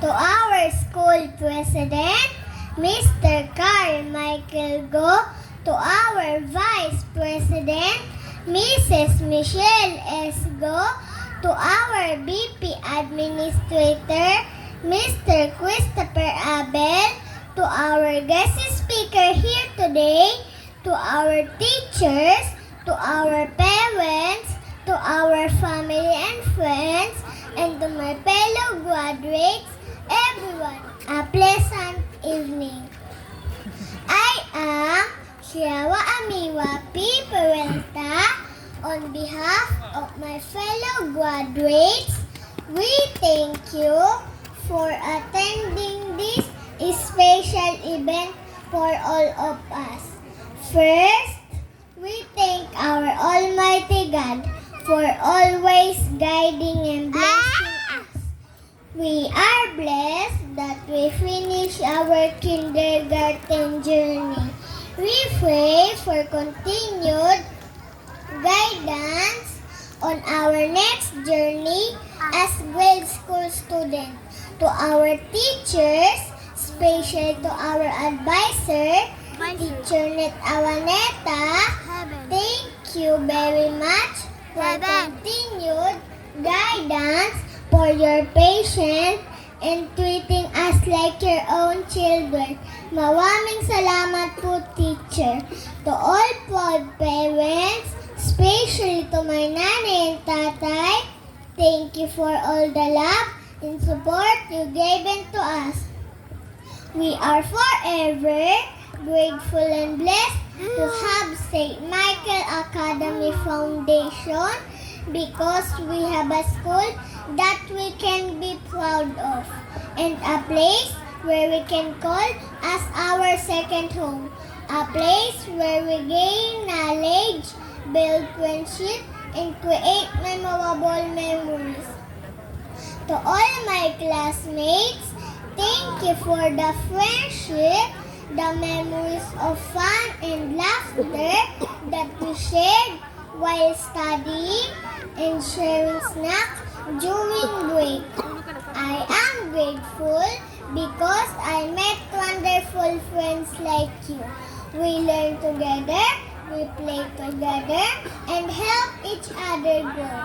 to our school president, Mr. Carl Michael Go, to our vice president, Mrs. Michelle S. Go, to our BP administrator, Mr. Christopher Abel, to our guest speaker here today, to our teachers, to our parents, to our family and friends, and to my fellow graduates, everyone, a pleasant evening. I am Shiawa Amiwa P. Peralta. On behalf of my fellow graduates, we thank you for attending this special event for all of us. First, we thank our Almighty God for always guiding and blessing us. We are blessed that we finish our kindergarten journey. We pray for continued guidance on our next journey as grade school students. To our teachers, especially to our advisor, Teacher Net Awaneta, thank you very much for continued guidance, for your patience, and treating us like your own children. Maraming salamat po, teacher. To all proud parents, especially to my nanay and tatay, thank you for all the love and support you given to us. We are forever grateful and blessed to have St. Michael Academy Foundation because we have a school that we can be proud of and a place where we can call as our second home, a place where we gain knowledge, build friendship, and create memorable memories. To all my classmates, thank you for the friendship, the memories of fun and laughter that we shared while studying and sharing snacks during break. I am grateful because I met wonderful friends like you. We learn together, we play together, and help each other grow.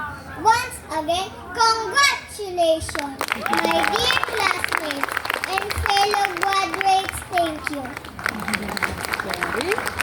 Once again, congratulations, my dear classmates and fellow graduates. Thank you.